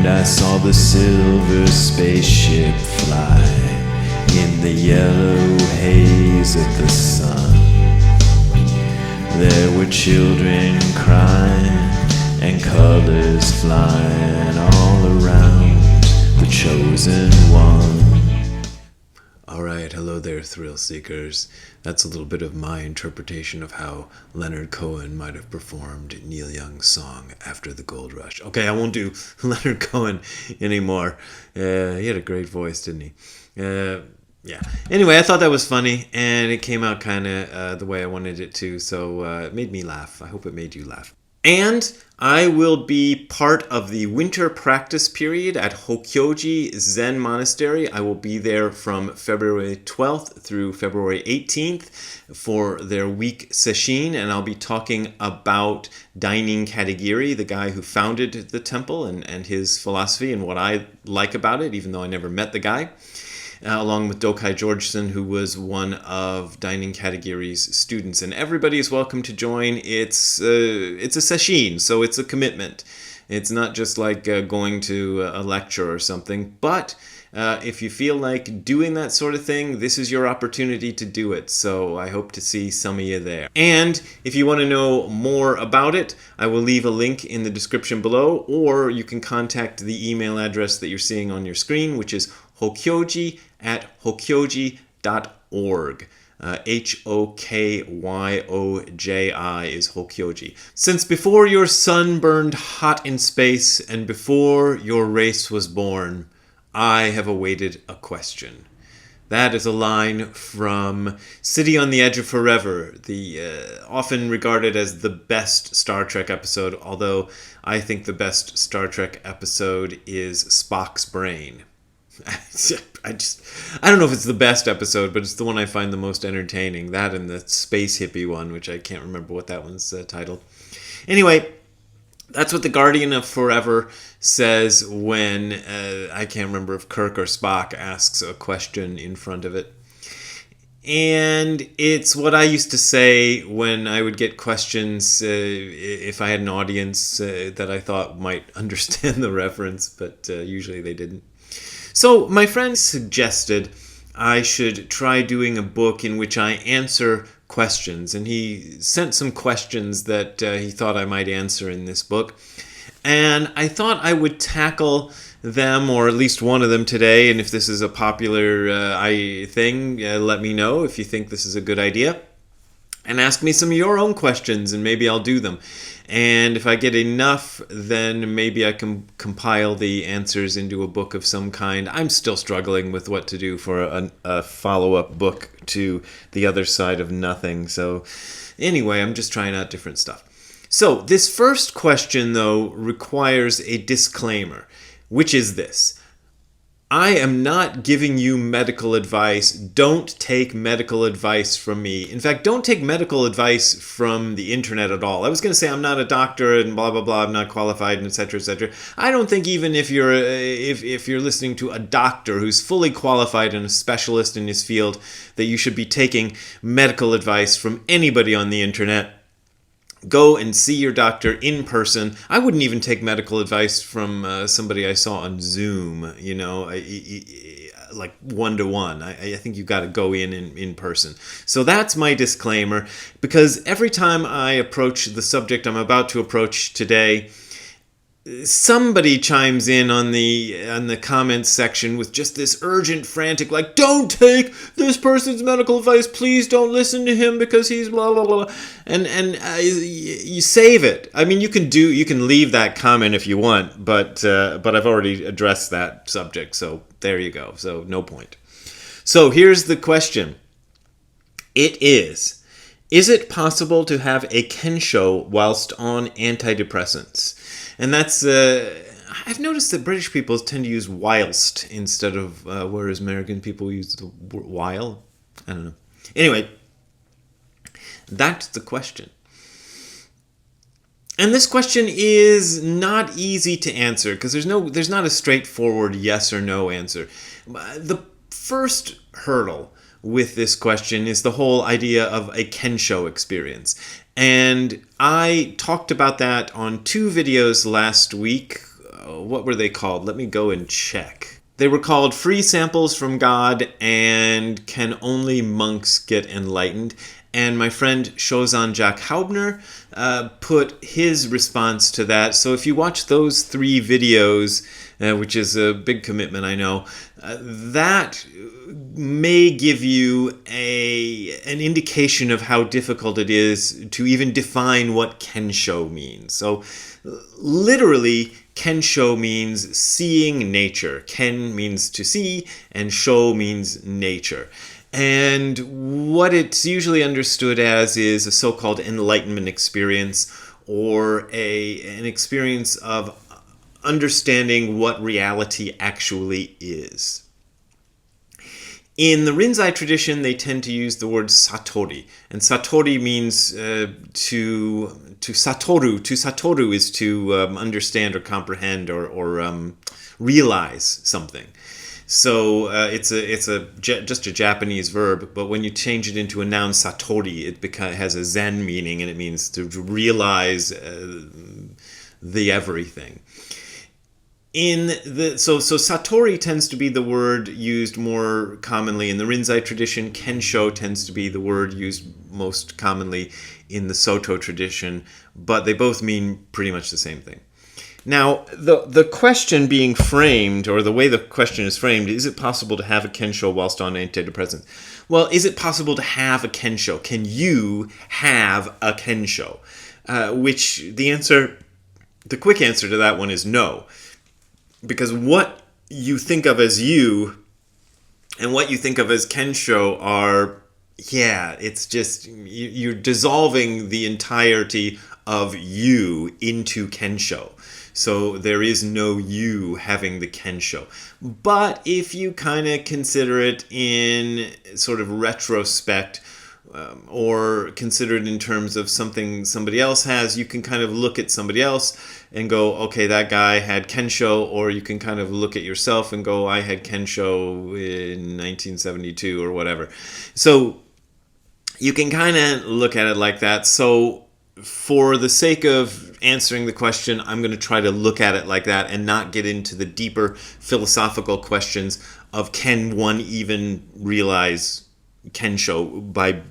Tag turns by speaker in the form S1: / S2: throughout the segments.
S1: I saw the silver spaceship fly in the yellow haze of the sun. There were children crying and colors flying all around the chosen one. Alright, hello there, thrill seekers. That's a little bit of my interpretation of how Leonard Cohen might have performed Neil Young's song After the Gold Rush. Okay, I won't do Leonard Cohen anymore. He had a great voice, didn't he? Yeah. Anyway, I thought that was funny, and it came out kind of the way I wanted it to, so it made me laugh. I hope it made you laugh. And I will be part of the winter practice period at Hokyoji Zen Monastery. I will be there from February 12th through February 18th for their week sesshin, and I'll be talking about Dainin Katagiri, the guy who founded the temple, and his philosophy and what I like about it, even though I never met the guy. Along with Dokai Georgeson, who was one of Dainin Katagiri's students. And everybody is welcome to join. It's a sesshin, so it's a commitment. It's not just like going to a lecture or something. But if you feel like doing that sort of thing, this is your opportunity to do it. So I hope to see some of you there. And if you want to know more about it, I will leave a link in the description below, or you can contact the email address that you're seeing on your screen, which is hokyoji@hokyoji.org. Hokyoji is Hokyoji. Since before your sun burned hot in space and before your race was born, I have awaited a question. That is a line from City on the Edge of Forever, the often regarded as the best Star Trek episode, although I think the best Star Trek episode is Spock's Brain. I don't know if it's the best episode, but it's the one I find the most entertaining. That and the space hippie one, which I can't remember what that one's titled. Anyway, that's what the Guardian of Forever says when, I can't remember if Kirk or Spock asks a question in front of it. And it's what I used to say when I would get questions, if I had an audience that I thought might understand the reference, but usually they didn't. So my friend suggested I should try doing a book in which I answer questions, and he sent some questions that he thought I might answer in this book. And I thought I would tackle them, or at least one of them today, and if this is a popular thing, let me know if you think this is a good idea. And ask me some of your own questions, and maybe I'll do them. And if I get enough, then maybe I can compile the answers into a book of some kind. I'm still struggling with what to do for a follow-up book to The Other Side of Nothing. So anyway, I'm just trying out different stuff. So this first question, though, requires a disclaimer, which is this. I am not giving you medical advice. Don't take medical advice from me. In fact, don't take medical advice from the internet at all. I was going to say I'm not a doctor and blah, blah, blah. I'm not qualified and et cetera, et cetera. I don't think even if you're listening to a doctor who's fully qualified and a specialist in his field, that you should be taking medical advice from anybody on the internet. Go and see your doctor in person. I wouldn't even take medical advice from somebody I saw on Zoom, like one-to-one. I think you've got to go in person. So that's my disclaimer, because every time I approach the subject I'm about to approach today, somebody chimes in on the comments section with just this urgent, frantic, like, don't take this person's medical advice. Please don't listen to him because he's blah, blah, blah. And you save it. I mean, you can leave that comment if you want, but I've already addressed that subject. So there you go. So no point. So here's the question. It is it possible to have a kensho whilst on antidepressants? And that's, I've noticed that British people tend to use whilst instead of, whereas American people use the word while. I don't know. Anyway, that's the question. And this question is not easy to answer because there's not a straightforward yes or no answer. The first hurdle with this question is the whole idea of a kensho experience. And I talked about that on 2 videos last week, what were they called? Let me go and check. They were called Free Samples from God and Can Only Monks Get Enlightened? And my friend Shozan Jack Haubner put his response to that. So if you watch those 3 videos, which is a big commitment, I know, that may give you an indication of how difficult it is to even define what Kensho means. So literally, Kensho means seeing nature. Ken means to see, and sho means nature. And what it's usually understood as is a so-called enlightenment experience, or an experience of understanding what reality actually is. In the Rinzai tradition, they tend to use the word satori, and satori means to satoru. To satoru is to understand or comprehend or realize something. So it's just a Japanese verb, but when you change it into a noun, satori, it has a Zen meaning, and it means to realize the everything. So satori tends to be the word used more commonly in the Rinzai tradition. Kensho tends to be the word used most commonly in the Soto tradition, but they both mean pretty much the same thing. Now, the question being framed, or the way the question is framed, is it possible to have a Kensho whilst on antidepressants? Well, is it possible to have a Kensho? Can you have a Kensho? Which the quick answer to that one is no. Because what you think of as you and what you think of as Kensho are, it's just, you're dissolving the entirety of you into Kensho. So there is no you having the Kensho. But if you kind of consider it in sort of retrospect, or consider it in terms of something somebody else has, you can kind of look at somebody else and go, okay, that guy had Kensho, or you can kind of look at yourself and go, I had Kensho in 1972 or whatever. So you can kind of look at it like that. So for the sake of answering the question, I'm going to try to look at it like that and not get into the deeper philosophical questions of can one even realize Kensho by,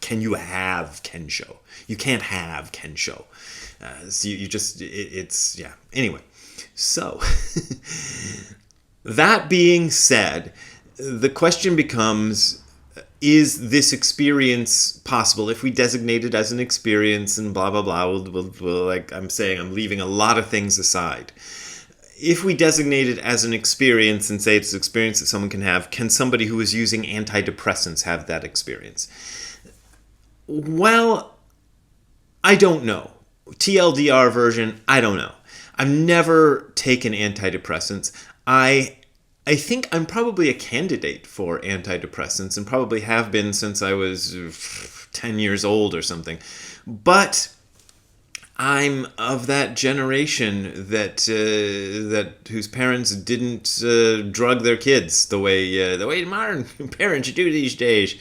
S1: can you have Kensho? You can't have Kensho. So you just, Anyway, so that being said, the question becomes, is this experience possible? If we designate it as an experience and blah, blah, blah, we'll like I'm saying, I'm leaving a lot of things aside. If we designate it as an experience and say it's an experience that someone can have, can somebody who is using antidepressants have that experience? Well, I don't know. TLDR version, I don't know. I've never taken antidepressants. I think I'm probably a candidate for antidepressants and probably have been since I was 10 years old or something. But I'm of that generation that whose parents didn't drug their kids the way modern parents do these days.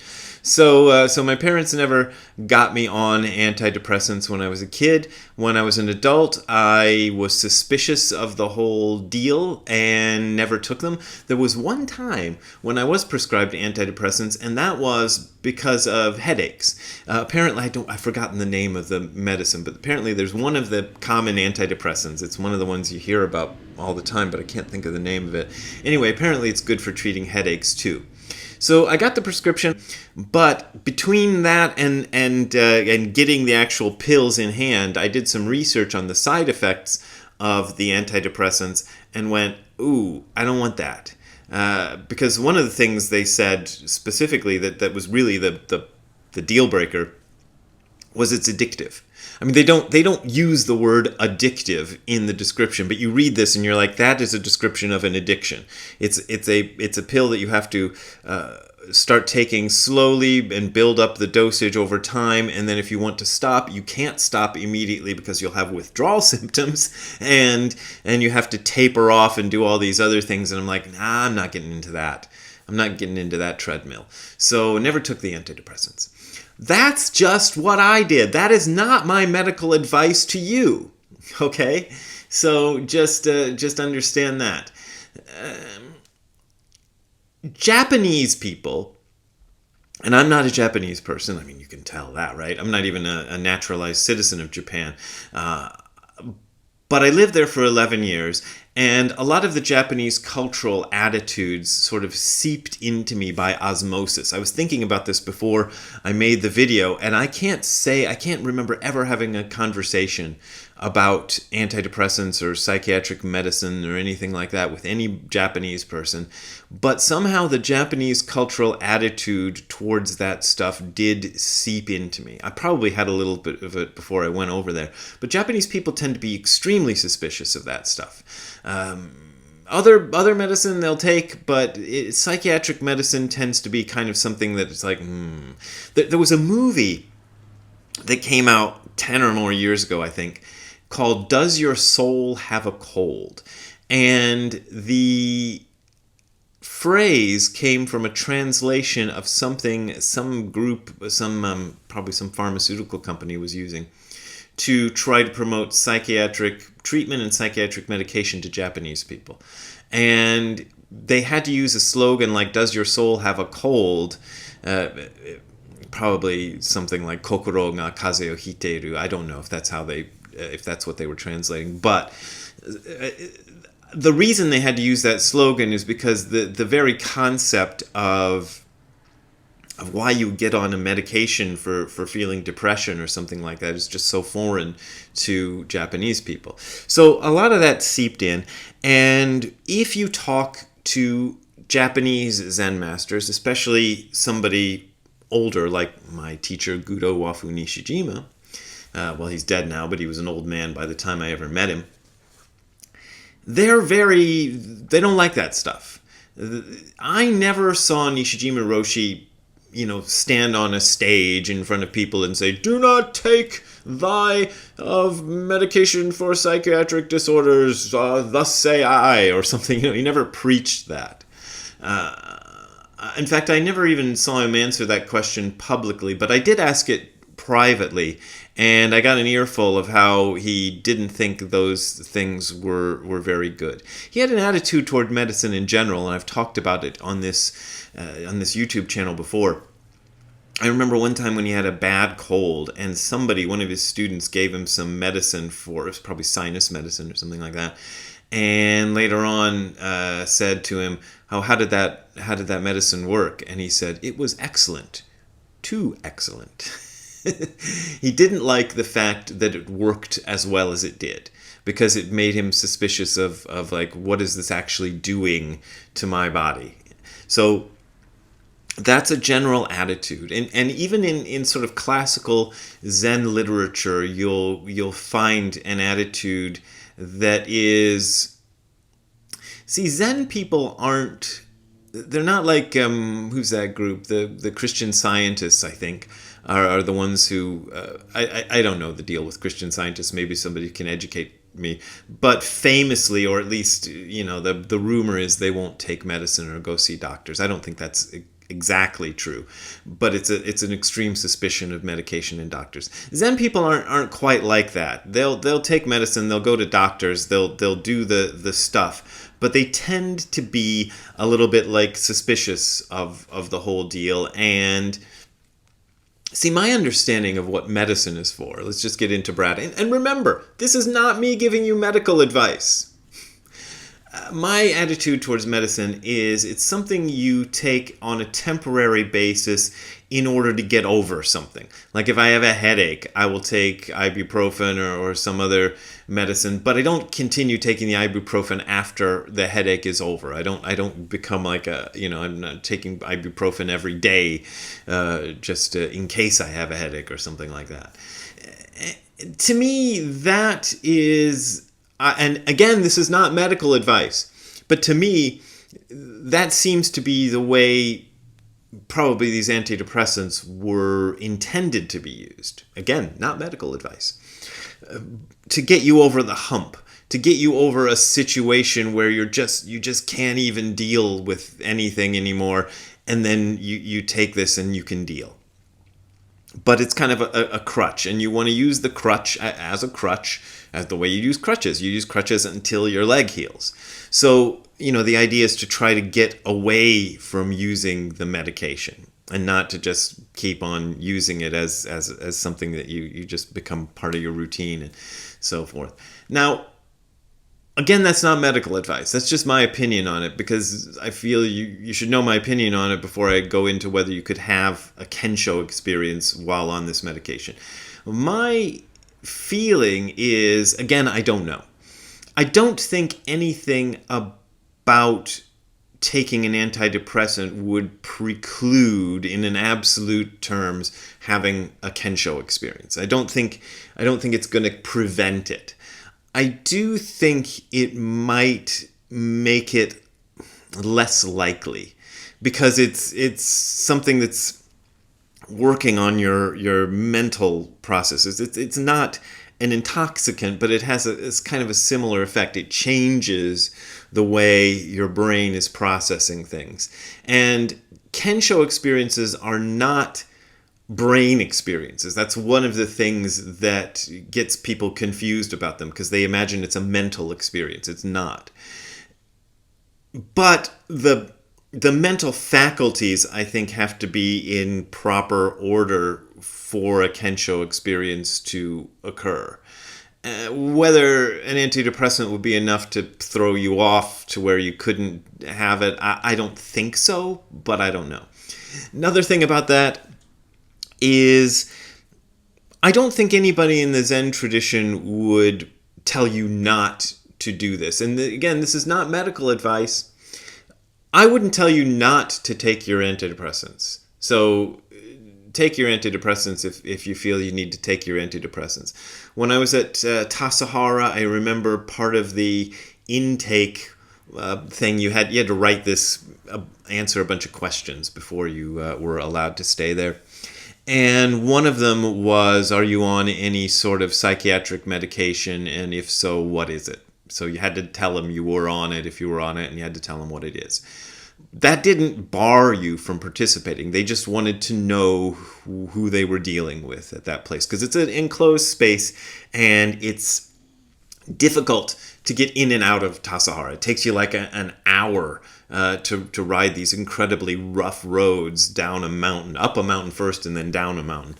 S1: So my parents never got me on antidepressants when I was a kid. When I was an adult, I was suspicious of the whole deal and never took them. There was one time when I was prescribed antidepressants, and that was because of headaches. Apparently, I've forgotten the name of the medicine, but apparently there's one of the common antidepressants. It's one of the ones you hear about all the time, but I can't think of the name of it. Anyway, apparently it's good for treating headaches too. So I got the prescription, but between that and getting the actual pills in hand, I did some research on the side effects of the antidepressants and went, ooh, I don't want that. Because one of the things they said specifically that was really the deal breaker was it's addictive. I mean, they don't use the word addictive in the description, but you read this and you're like, that is a description of an addiction. It's a pill that you have to start taking slowly and build up the dosage over time, and then if you want to stop, you can't stop immediately because you'll have withdrawal symptoms, and you have to taper off and do all these other things. And I'm like, nah, I'm not getting into that. I'm not getting into that treadmill. So never took the antidepressants. That's just what I did. That is not my medical advice to you, okay? So just understand that. Japanese people, and I'm not a Japanese person. I mean, you can tell that, right? I'm not even a naturalized citizen of Japan. But I lived there for 11 years, and a lot of the Japanese cultural attitudes sort of seeped into me by osmosis. I was thinking about this before I made the video, and I can't remember ever having a conversation about antidepressants or psychiatric medicine or anything like that with any Japanese person. But somehow the Japanese cultural attitude towards that stuff did seep into me. I probably had a little bit of it before I went over there. But Japanese people tend to be extremely suspicious of that stuff. Other medicine they'll take, but psychiatric medicine tends to be kind of something that it's like, There was a movie that came out 10 or more years ago, I think, called Does Your Soul Have a Cold? And the phrase came from a translation of something some group, probably some pharmaceutical company was using to try to promote psychiatric treatment and psychiatric medication to Japanese people. And they had to use a slogan like, Does your soul have a cold? Probably something like Kokoro ga kaze o hiteru. I don't know if that's what they were translating. But the reason they had to use that slogan is because the very concept of why you get on a medication for feeling depression or something like that is just so foreign to Japanese people. So a lot of that seeped in. And if you talk to Japanese Zen masters, especially somebody older like my teacher Gudo Wafu Nishijima, well, he's dead now, but he was an old man by the time I ever met him, they don't like that stuff. I never saw Nishijima Roshi, stand on a stage in front of people and say, do not take thy of medication for psychiatric disorders, thus say I, or something. He never preached that. In fact, I never even saw him answer that question publicly, but I did ask it privately, and I got an earful of how he didn't think those things were very good. He had an attitude toward medicine in general, and I've talked about it on this YouTube channel before. I remember one time when he had a bad cold, and one of his students, gave him some medicine it was probably sinus medicine or something like that, and later on said to him, how did that medicine work? And he said, it was excellent. Too excellent. He didn't like the fact that it worked as well as it did, because it made him suspicious of like, what is this actually doing to my body? So that's a general attitude. And even in sort of classical Zen literature, you'll find an attitude that is... See, Zen people they're not like, who's that group? The Christian Scientists, I think, are the ones who, I don't know the deal with Christian Scientists. Maybe somebody can educate me. But famously, or at least, the rumor is they won't take medicine or go see doctors. I don't think that's exactly true, but it's an extreme suspicion of medication and doctors. Zen people aren't quite like that. They'll take medicine, they'll go to doctors, they'll do the stuff, but they tend to be a little bit like suspicious of the whole deal. And see, my understanding of what medicine is for, let's just get into Brad. And remember, this is not me giving you medical advice. My attitude towards medicine is it's something you take on a temporary basis in order to get over something. Like if I have a headache, I will take ibuprofen or some other medicine, but I don't continue taking the ibuprofen after the headache is over. I don't become like I'm not taking ibuprofen every day just in case I have a headache or something like that. To me, that is... and again, this is not medical advice, but to me, that seems to be the way probably these antidepressants were intended to be used. Again, not medical advice. To get you over the hump, to get you over a situation where you just can't even deal with anything anymore, and then you take this and you can deal. but it's kind of a crutch, and you want to use the crutch as a crutch, as the way you use crutches. You use crutches until your leg heals. So, the idea is to try to get away from using the medication and not to just keep on using it as something that you just become part of your routine and so forth. Now, again, that's not medical advice. That's just my opinion on it, because I feel you should know my opinion on it before I go into whether you could have a Kensho experience while on this medication. My feeling is, again, I don't know. I don't think anything about taking an antidepressant would preclude, in an absolute terms, having a Kensho experience. I don't think it's going to prevent it. I do think it might make it less likely, because it's something that's working on your mental processes. It's not an intoxicant, but it has it's kind of a similar effect. It changes the way your brain is processing things. And Kensho experiences are not brain experiences. That's one of the things that gets people confused about them, because they imagine it's a mental experience. It's not. But the mental faculties, I think, have to be in proper order for a Kensho experience to occur. Whether an antidepressant would be enough to throw you off to where you couldn't have it, I don't think so, but I don't know. Another thing about that is, I don't think anybody in the Zen tradition would tell you not to do this. And again, this is not medical advice. I wouldn't tell you not to take your antidepressants. So take your antidepressants if you feel you need to take your antidepressants. When I was at Tassajara, I remember part of the intake thing, you had to write this, answer a bunch of questions before you were allowed to stay there. And one of them was, are you on any sort of psychiatric medication? And if so, what is it? So you had to tell them you were on it, if you were on it, and you had to tell them what it is. That didn't bar you from participating. They just wanted to know who they were dealing with at that place, because it's an enclosed space and it's difficult to get in and out of Tassajara. It takes you like an hour to ride these incredibly rough roads down a mountain, up a mountain first and then down a mountain,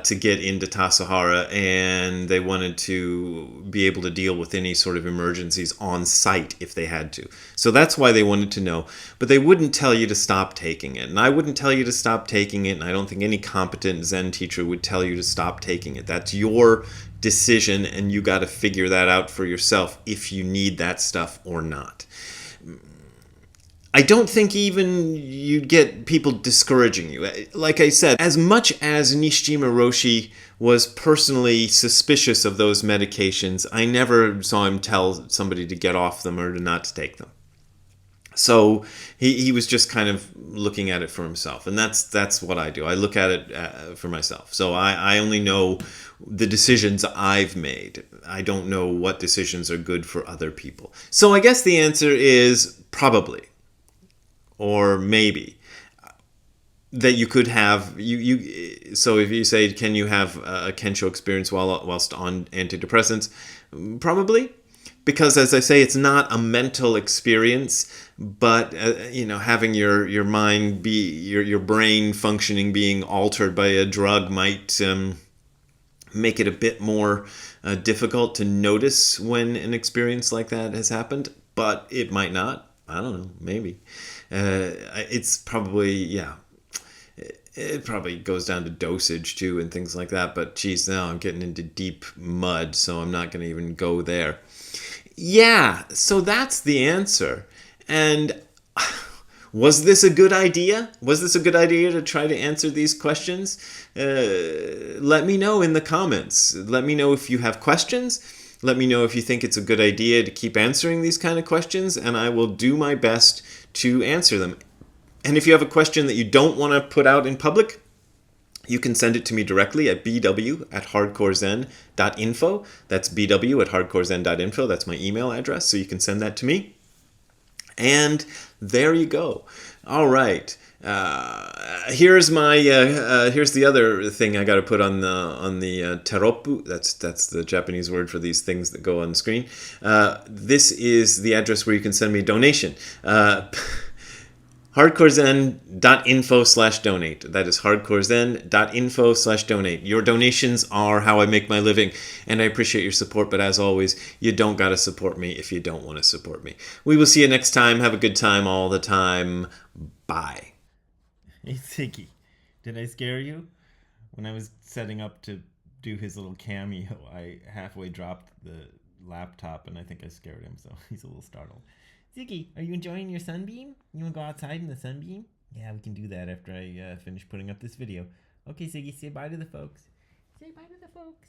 S1: to get into Tassajara. And they wanted to be able to deal with any sort of emergencies on site if they had to. So that's why they wanted to know. But they wouldn't tell you to stop taking it. And I wouldn't tell you to stop taking it. And I don't think any competent Zen teacher would tell you to stop taking it. That's your decision, and you got to figure that out for yourself if you need that stuff or not. I don't think even you'd get people discouraging you. Like I said, as much as Nishijima Roshi was personally suspicious of those medications, I never saw him tell somebody to get off them or to not to take them. So he was just kind of looking at it for himself. And that's what I do. I look at it for myself. So I only know the decisions I've made. I don't know what decisions are good for other people. So I guess the answer is probably, or maybe, that you could have so if you say, can you have a Kensho experience whilst on antidepressants? Probably, because as I say, it's not a mental experience, but having your mind be your brain functioning being altered by a drug might make it a bit more difficult to notice when an experience like that has happened, but it might not. I don't know, maybe. It's probably, it probably goes down to dosage too and things like that, but geez, now I'm getting into deep mud, so I'm not going to even go there. Yeah, so that's the answer. And was this a good idea? Was this a good idea to try to answer these questions? Let me know in the comments. Let me know if you have questions. Let me know if you think it's a good idea to keep answering these kind of questions, and I will do my best to answer them. And if you have a question that you don't want to put out in public, you can send it to me directly at bw@hardcorezen.info. That's bw@hardcorezen.info. That's my email address, so you can send that to me. And there you go. All right. Here's my here's the other thing I got to put on the teropu. That's the Japanese word for these things that go on screen. This is the address where you can send me a donation. hardcorezen.info/donate. That is hardcorezen.info/donate. Your donations are how I make my living, and I appreciate your support, but as always, you don't got to support me if you don't want to support me. We will see you next time. Have a good time all the time. Bye.
S2: Hey, Ziggy, did I scare you? When I was setting up to do his little cameo, I halfway dropped the laptop and I think I scared him, so he's a little startled. Ziggy, are you enjoying your sunbeam? You want to go outside in the sunbeam? Yeah, we can do that after I finish putting up this video. Okay, Ziggy, say bye to the folks. Say bye to the folks.